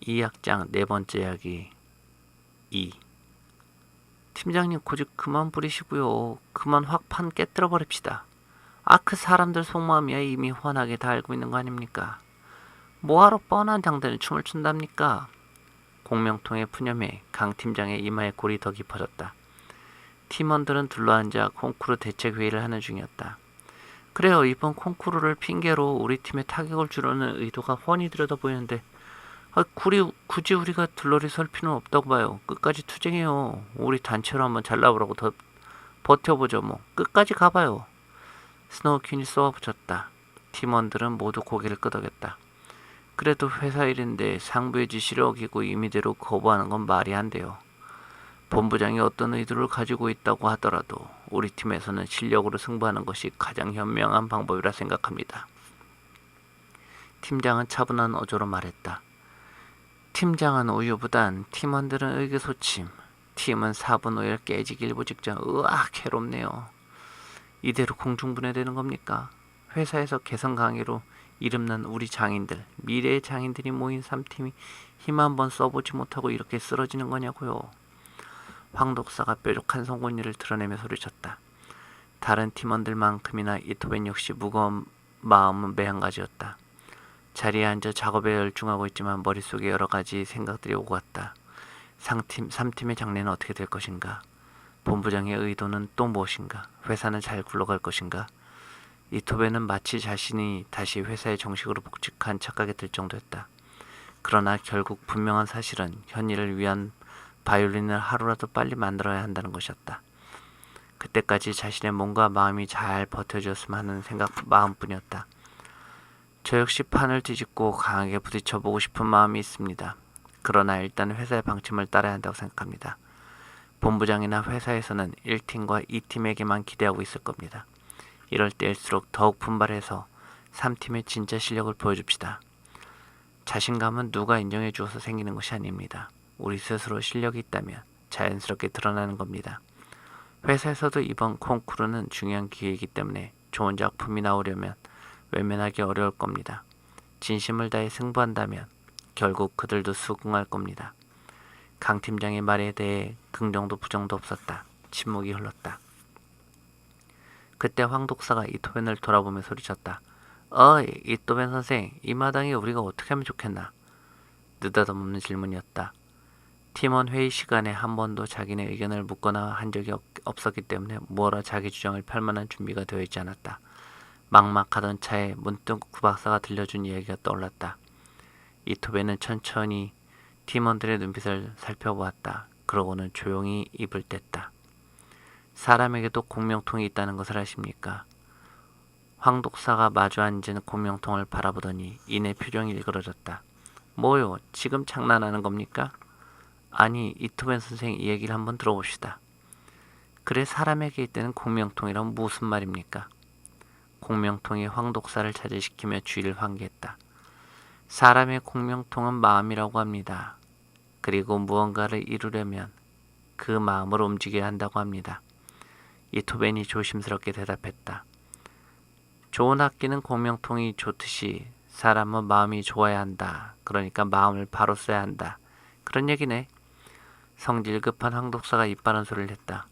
2악장 네 번째 이야기 2. 팀장님 고집 그만 부리시고요. 그만 확 판 깨뜨려 버립시다. 그 사람들 속마음이야 이미 훤하게 다 알고 있는 거 아닙니까? 뭐하러 뻔한 장단에 춤을 춘답니까? 공명통의 푸념에 강 팀장의 이마에 골이 더 깊어졌다. 팀원들은 둘러앉아 콩쿠르 대책 회의를 하는 중이었다. 그래요, 이번 콩쿠르를 핑계로 우리 팀에 타격을 주려는 의도가 훤히 들여다보이는데 굳이 우리가 들러리 설 필요는 없다고 봐요. 끝까지 투쟁해요. 우리 단체로 한번 잘나보라고 더 버텨보죠 뭐. 끝까지 가봐요. 스노우퀸이 쏘아붙였다. 팀원들은 모두 고개를 끄덕였다. 그래도 회사 일인데 상부의 지시를 어기고 임의대로 거부하는 건 말이 안 돼요. 본부장이 어떤 의도를 가지고 있다고 하더라도 우리 팀에서는 실력으로 승부하는 것이 가장 현명한 방법이라 생각합니다. 팀장은 차분한 어조로 말했다. 팀장은 우유부단, 팀원들은 의기소침, 팀은 4분 5일 깨지기 일보 직전. 으악, 괴롭네요. 이대로 공중분해되는 겁니까? 회사에서 개선 강의로 이름난 우리 장인들, 미래의 장인들이 모인 3팀이 힘 한번 써보지 못하고 이렇게 쓰러지는 거냐고요. 황 독사가 뾰족한 송곳니를 드러내며 소리쳤다. 다른 팀원들만큼이나 이토벤 역시 무거운 마음은 매한가지였다. 자리에 앉아 작업에 열중하고 있지만 머릿속에 여러 가지 생각들이 오고 갔다. 3팀의 장래는 어떻게 될 것인가? 본부장의 의도는 또 무엇인가? 회사는 잘 굴러갈 것인가? 이토벤은 마치 자신이 다시 회사에 정식으로 복직한 착각이 들 정도였다. 그러나 결국 분명한 사실은 현이를 위한 바이올린을 하루라도 빨리 만들어야 한다는 것이었다. 그때까지 자신의 몸과 마음이 잘 버텨주었으면 하는 마음뿐이었다. 저 역시 판을 뒤집고 강하게 부딪혀보고 싶은 마음이 있습니다. 그러나 일단 회사의 방침을 따라야 한다고 생각합니다. 본부장이나 회사에서는 1팀과 2팀에게만 기대하고 있을 겁니다. 이럴 때일수록 더욱 분발해서 3팀의 진짜 실력을 보여줍시다. 자신감은 누가 인정해 주어서 생기는 것이 아닙니다. 우리 스스로 실력이 있다면 자연스럽게 드러나는 겁니다. 회사에서도 이번 콩쿠르는 중요한 기회이기 때문에 좋은 작품이 나오려면 외면하기 어려울 겁니다. 진심을 다해 승부한다면 결국 그들도 수긍할 겁니다. 강 팀장의 말에 대해 긍정도 부정도 없었다. 침묵이 흘렀다. 그때 황 독사가 이토벤을 돌아보며 소리쳤다. 이토벤 선생, 이 마당에 우리가 어떻게 하면 좋겠나? 느닷없는 질문이었다. 팀원 회의 시간에 한 번도 자기네 의견을 묻거나 한 적이 없었기 때문에 뭐라 자기 주장을 펼 만한 준비가 되어 있지 않았다. 막막하던 차에 문득 구박사가 들려준 이야기가 떠올랐다. 이토벤은 천천히 팀원들의 눈빛을 살펴보았다. 그러고는 조용히 입을 뗐다. 사람에게도 공명통이 있다는 것을 아십니까? 황 독사가 마주 앉은 공명통을 바라보더니 이내 표정이 일그러졌다. 뭐요? 지금 장난하는 겁니까? 아니, 이토벤 선생 이 얘기를 한번 들어봅시다. 그래, 사람에게 있다는 공명통이란 무슨 말입니까? 공명통이 황 독사를 자제시키며 주의를 환기했다. 사람의 공명통은 마음이라고 합니다. 그리고 무언가를 이루려면 그 마음을 움직여야 한다고 합니다. 이토벤이 조심스럽게 대답했다. 좋은 악기는 공명통이 좋듯이 사람은 마음이 좋아야 한다. 그러니까 마음을 바로 써야 한다. 그런 얘기네. 성질 급한 황 독사가 입바른 소리를 했다.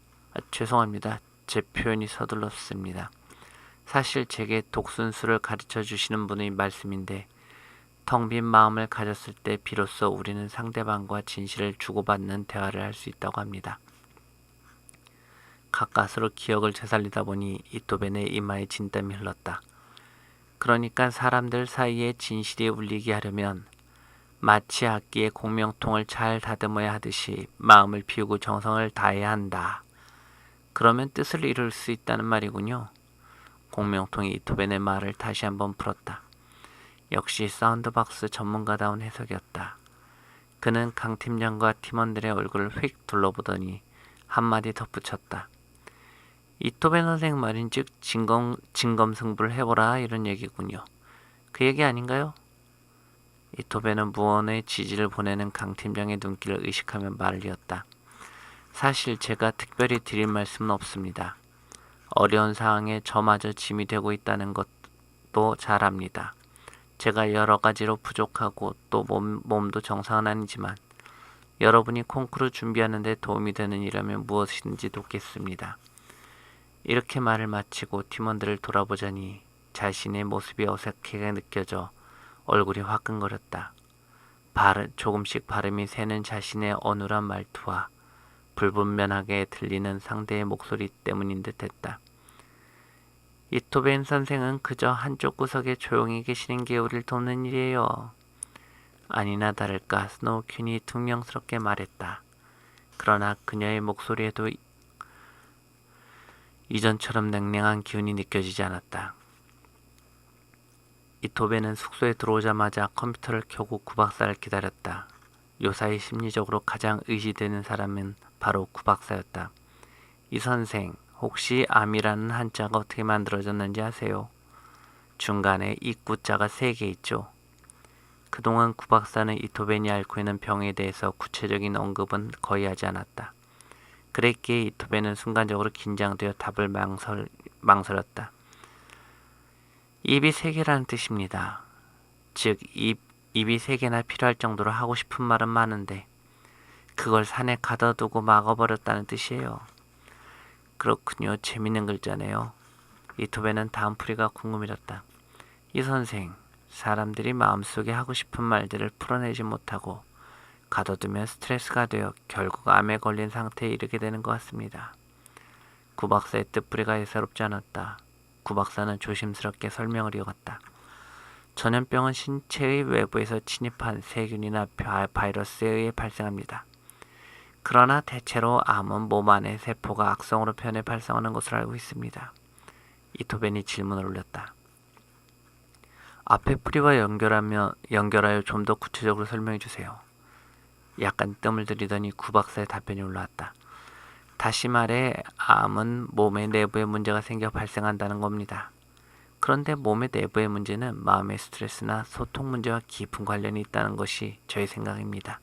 죄송합니다. 제 표현이 서둘렀습니다. 사실 제게 독순수를 가르쳐 주시는 분의 말씀인데 텅 빈 마음을 가졌을 때 비로소 우리는 상대방과 진실을 주고받는 대화를 할 수 있다고 합니다. 가까스로 기억을 되살리다 보니 이토벤의 이마에 진땀이 흘렀다. 그러니까 사람들 사이에 진실이 울리게 하려면 마치 악기의 공명통을 잘 다듬어야 하듯이 마음을 비우고 정성을 다해야 한다. 그러면 뜻을 이룰 수 있다는 말이군요. 공명통이 이토벤의 말을 다시 한번 풀었다. 역시 사운드박스 전문가다운 해석이었다. 그는 강 팀장과 팀원들의 얼굴을 휙 둘러보더니 한마디 덧붙였다. 이토벤 선생 말인즉 진검승부를 해보라 이런 얘기군요. 그 얘기 아닌가요? 이토벤은 무언의 지지를 보내는 강 팀장의 눈길을 의식하며 말을 이었다. 사실 제가 특별히 드릴 말씀은 없습니다. 어려운 상황에 저마저 짐이 되고 있다는 것도 잘 압니다. 제가 여러 가지로 부족하고 또 몸도 정상은 아니지만 여러분이 콩쿠르 준비하는 데 도움이 되는 일이라면 무엇이든지 돕겠습니다. 이렇게 말을 마치고 팀원들을 돌아보자니 자신의 모습이 어색하게 느껴져 얼굴이 화끈거렸다. 조금씩 발음이 새는 자신의 어눌한 말투와 불분명하게 들리는 상대의 목소리 때문인 듯 했다. 이토벤 선생은 그저 한쪽 구석에 조용히 계시는 게 우릴 돕는 일이에요. 아니나 다를까 스노우퀸이 퉁명스럽게 말했다. 그러나 그녀의 목소리에도 이전처럼 냉랭한 기운이 느껴지지 않았다. 이토벤은 숙소에 들어오자마자 컴퓨터를 켜고 구박사를 기다렸다. 요사이 심리적으로 가장 의지되는 사람은 바로 구박사였다. 이 선생, 혹시 암이라는 한자가 어떻게 만들어졌는지 아세요? 중간에 입구자가 3개 있죠. 그동안 구박사는 이토벤이 앓고 있는 병에 대해서 구체적인 언급은 거의 하지 않았다. 그랬기에 이토벤은 순간적으로 긴장되어 답을 망설였다. 입이 3개라는 뜻입니다. 즉 입이 3개나 필요할 정도로 하고 싶은 말은 많은데 그걸 산에 가둬두고 막아버렸다는 뜻이에요. 그렇군요. 재밌는 글자네요. 이토벤은 다음 풀이가 궁금해졌다. 이 선생, 사람들이 마음속에 하고 싶은 말들을 풀어내지 못하고 가둬두면 스트레스가 되어 결국 암에 걸린 상태에 이르게 되는 것 같습니다. 구박사의 뜻풀이가 예사롭지 않았다. 구박사는 조심스럽게 설명을 이어갔다. 전염병은 신체의 외부에서 침입한 세균이나 바이러스에 의해 발생합니다. 그러나 대체로 암은 몸 안의 세포가 악성으로 변해 발생하는 것으로 알고 있습니다. 이토벤이 질문을 올렸다. 앞의 풀이와 연결하여 좀 더 구체적으로 설명해 주세요. 약간 뜸을 들이더니 구박사의 답변이 올라왔다. 다시 말해 암은 몸의 내부에 문제가 생겨 발생한다는 겁니다. 그런데 몸의 내부의 문제는 마음의 스트레스나 소통 문제와 깊은 관련이 있다는 것이 저의 생각입니다.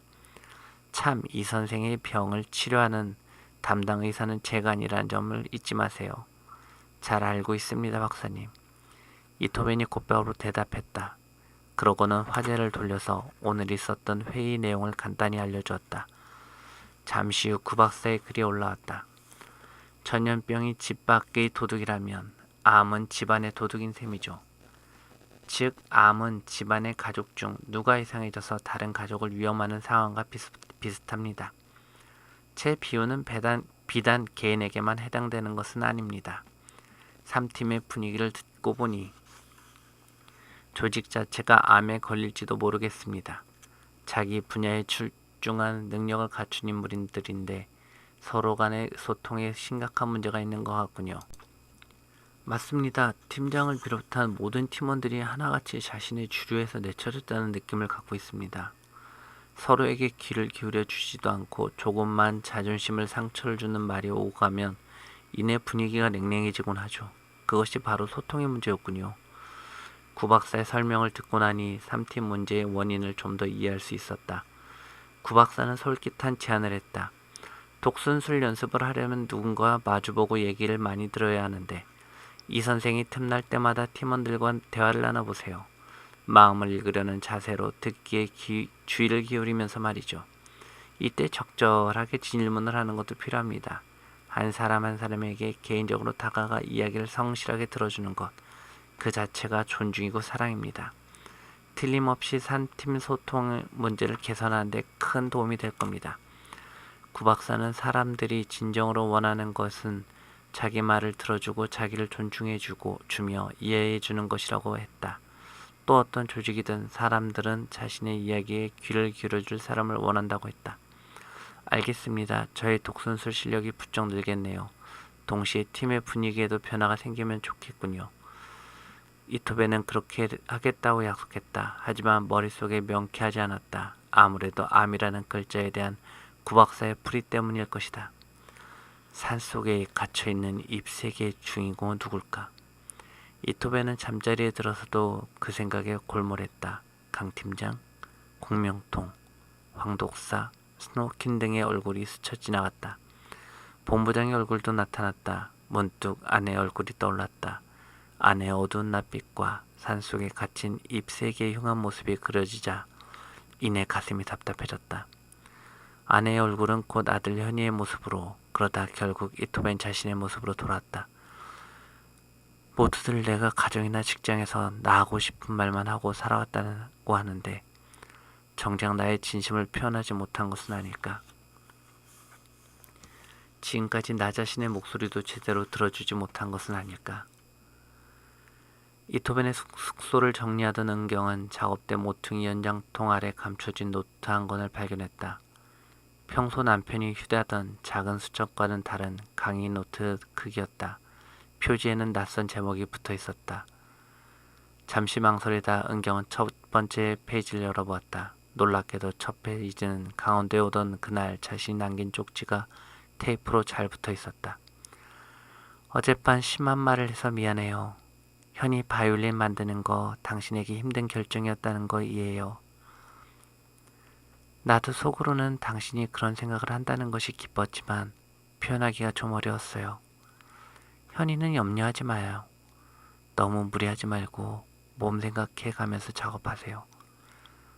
참, 이 선생의 병을 치료하는 담당 의사는 제가 아니라는 점을 잊지 마세요. 잘 알고 있습니다, 박사님. 이토벤이 곧바로 대답했다. 그러고는 화제를 돌려서 오늘 있었던 회의 내용을 간단히 알려주었다. 잠시 후 구박사의 글이 올라왔다. 전염병이 집 밖의 도둑이라면 암은 집안의 도둑인 셈이죠. 즉, 암은 집안의 가족 중 누가 이상해져서 다른 가족을 위험하는 상황과 비슷합니다. 제 비유는 비단 개인에게만 해당되는 것은 아닙니다. 3팀의 분위기를 듣고 보니 조직 자체가 암에 걸릴지도 모르겠습니다. 자기 분야에 출중한 능력을 갖춘 인물들인데 서로 간의 소통에 심각한 문제가 있는 것 같군요. 맞습니다. 팀장을 비롯한 모든 팀원들이 하나같이 자신의 주류에서 내쳐졌다는 느낌을 갖고 있습니다. 서로에게 귀를 기울여 주지도 않고 조금만 자존심을 상처를 주는 말이 오고 가면 이내 분위기가 냉랭해지곤 하죠. 그것이 바로 소통의 문제였군요. 구박사의 설명을 듣고 나니 3팀 문제의 원인을 좀 더 이해할 수 있었다. 구박사는 솔깃한 제안을 했다. 독순술 연습을 하려면 누군가와 마주보고 얘기를 많이 들어야 하는데 이 선생이 틈날 때마다 팀원들과 대화를 나눠보세요. 마음을 읽으려는 자세로 듣기에 주의를 기울이면서 말이죠. 이때 적절하게 질문을 하는 것도 필요합니다. 한 사람 한 사람에게 개인적으로 다가가 이야기를 성실하게 들어주는 것, 그 자체가 존중이고 사랑입니다. 틀림없이 3팀 소통 문제를 개선하는 데 큰 도움이 될 겁니다. 구박사는 사람들이 진정으로 원하는 것은 자기 말을 들어주고 자기를 주며 이해해주는 것이라고 했다. 또 어떤 조직이든 사람들은 자신의 이야기에 귀를 기울여줄 사람을 원한다고 했다. 알겠습니다. 저의 독순술 실력이 부쩍 늘겠네요. 동시에 팀의 분위기에도 변화가 생기면 좋겠군요. 이토벤은 그렇게 하겠다고 약속했다. 하지만 머릿속에 명쾌하지 않았다. 아무래도 암이라는 글자에 대한 구박사의 풀이 때문일 것이다. 산속에 갇혀있는 잎 3개의 주인공은 누굴까? 이토벤은 잠자리에 들어서도 그 생각에 골몰했다. 강팀장, 공명통, 황독사, 스노우킨 등의 얼굴이 스쳐 지나갔다. 본부장의 얼굴도 나타났다. 문득 아내의 얼굴이 떠올랐다. 아내의 어두운 낯빛과 산속에 갇힌 입 세 개의 흉한 모습이 그려지자 이내 가슴이 답답해졌다. 아내의 얼굴은 곧 아들 현이의 모습으로, 그러다 결국 이토벤 자신의 모습으로 돌아왔다. 모두들 내가 가정이나 직장에서 나 하고 싶은 말만 하고 살아왔다고 하는데 정작 나의 진심을 표현하지 못한 것은 아닐까. 지금까지 나 자신의 목소리도 제대로 들어주지 못한 것은 아닐까. 이토벤의 숙소를 정리하던 은경은 작업대 모퉁이 연장통 아래 감춰진 노트 한 권을 발견했다. 평소 남편이 휴대하던 작은 수첩과는 다른 강의 노트 크기였다. 표지에는 낯선 제목이 붙어 있었다. 잠시 망설이다 은경은 첫 번째 페이지를 열어보았다. 놀랍게도 첫 페이지는 강원도에 오던 그날 자신이 남긴 쪽지가 테이프로 잘 붙어 있었다. 어젯밤 심한 말을 해서 미안해요. 현이 바이올린 만드는 거 당신에게 힘든 결정이었다는 거 이해해요. 나도 속으로는 당신이 그런 생각을 한다는 것이 기뻤지만 표현하기가 좀 어려웠어요. 현이는 염려하지 마요. 너무 무리하지 말고 몸 생각해 가면서 작업하세요.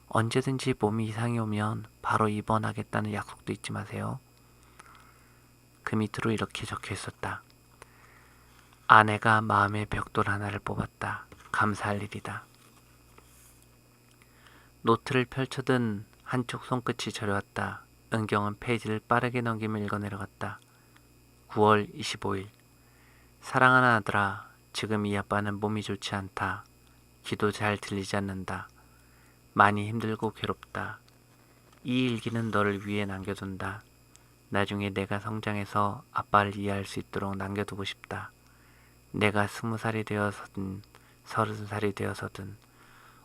언제든지 몸이 이상이 오면 바로 입원하겠다는 약속도 잊지 마세요. 그 밑으로 이렇게 적혀 있었다. 아내가 마음의 벽돌 하나를 뽑았다. 감사할 일이다. 노트를 펼쳐든 한쪽 손끝이 저려왔다. 은경은 페이지를 빠르게 넘기며 읽어 내려갔다. 9월 25일. 사랑하는 아들아, 지금 이 아빠는 몸이 좋지 않다. 귀도 잘 들리지 않는다. 많이 힘들고 괴롭다. 이 일기는 너를 위해 남겨둔다. 나중에 내가 성장해서 아빠를 이해할 수 있도록 남겨두고 싶다. 내가 20살이 되어서든 30살이 되어서든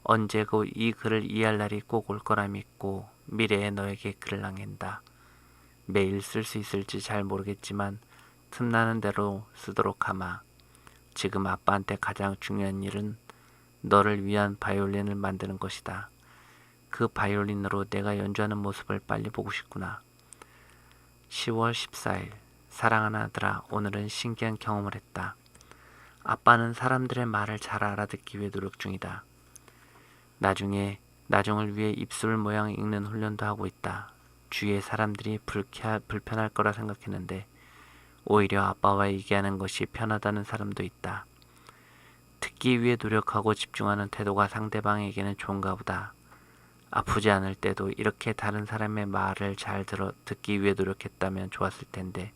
언제고 이 글을 이해할 날이 꼭 올 거라 믿고 미래에 너에게 글을 남긴다. 매일 쓸 수 있을지 잘 모르겠지만 틈나는 대로 쓰도록 하마. 지금 아빠한테 가장 중요한 일은 너를 위한 바이올린을 만드는 것이다. 그 바이올린으로 내가 연주하는 모습을 빨리 보고 싶구나. 10월 14일. 사랑하는 아들아, 오늘은 신기한 경험을 했다. 아빠는 사람들의 말을 잘 알아듣기 위해 노력 중이다. 나중을 위해 입술 모양 읽는 훈련도 하고 있다. 주위의 사람들이 불편할 거라 생각했는데 오히려 아빠와 얘기하는 것이 편하다는 사람도 있다. 듣기 위해 노력하고 집중하는 태도가 상대방에게는 좋은가 보다. 아프지 않을 때도 이렇게 다른 사람의 말을 잘 듣기 위해 노력했다면 좋았을 텐데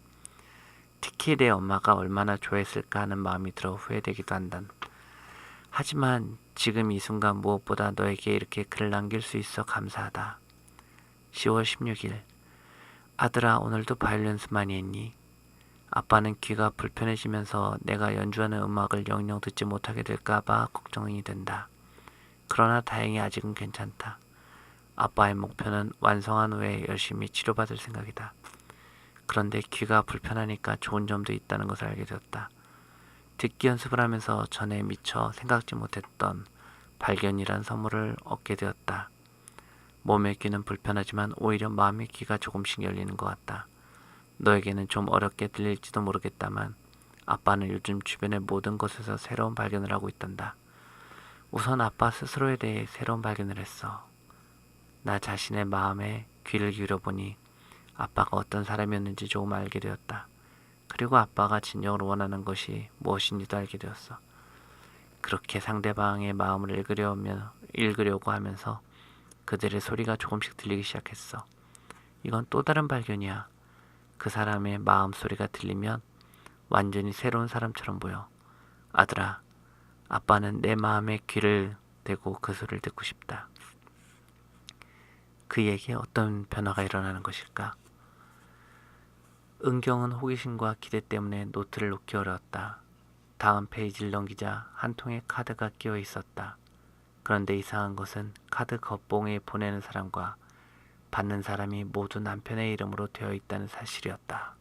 특히 내 엄마가 얼마나 좋아했을까 하는 마음이 들어 후회되기도 한다. 하지만 지금 이 순간 무엇보다 너에게 이렇게 글을 남길 수 있어 감사하다. 10월 16일. 아들아, 오늘도 바이올린 연습 많이 했니? 아빠는 귀가 불편해지면서 내가 연주하는 음악을 영영 듣지 못하게 될까봐 걱정이 된다. 그러나 다행히 아직은 괜찮다. 아빠의 목표는 완성한 후에 열심히 치료받을 생각이다. 그런데 귀가 불편하니까 좋은 점도 있다는 것을 알게 되었다. 듣기 연습을 하면서 전에 미처 생각지 못했던 발견이란 선물을 얻게 되었다. 몸의 귀는 불편하지만 오히려 마음의 귀가 조금씩 열리는 것 같다. 너에게는 좀 어렵게 들릴지도 모르겠다만 아빠는 요즘 주변의 모든 것에서 새로운 발견을 하고 있단다. 우선 아빠 스스로에 대해 새로운 발견을 했어. 나 자신의 마음에 귀를 기울여보니 아빠가 어떤 사람이었는지 조금 알게 되었다. 그리고 아빠가 진정으로 원하는 것이 무엇인지도 알게 되었어. 그렇게 상대방의 마음을 읽으려고 하면서 그들의 소리가 조금씩 들리기 시작했어. 이건 또 다른 발견이야. 그 사람의 마음 소리가 들리면 완전히 새로운 사람처럼 보여. 아들아, 아빠는 내 마음에 귀를 대고 그 소리를 듣고 싶다. 그에게 어떤 변화가 일어나는 것일까? 은경은 호기심과 기대 때문에 노트를 놓기 어려웠다. 다음 페이지를 넘기자 한 통의 카드가 끼어 있었다. 그런데 이상한 것은 카드 겉봉에 보내는 사람과 받는 사람이 모두 남편의 이름으로 되어 있다는 사실이었다.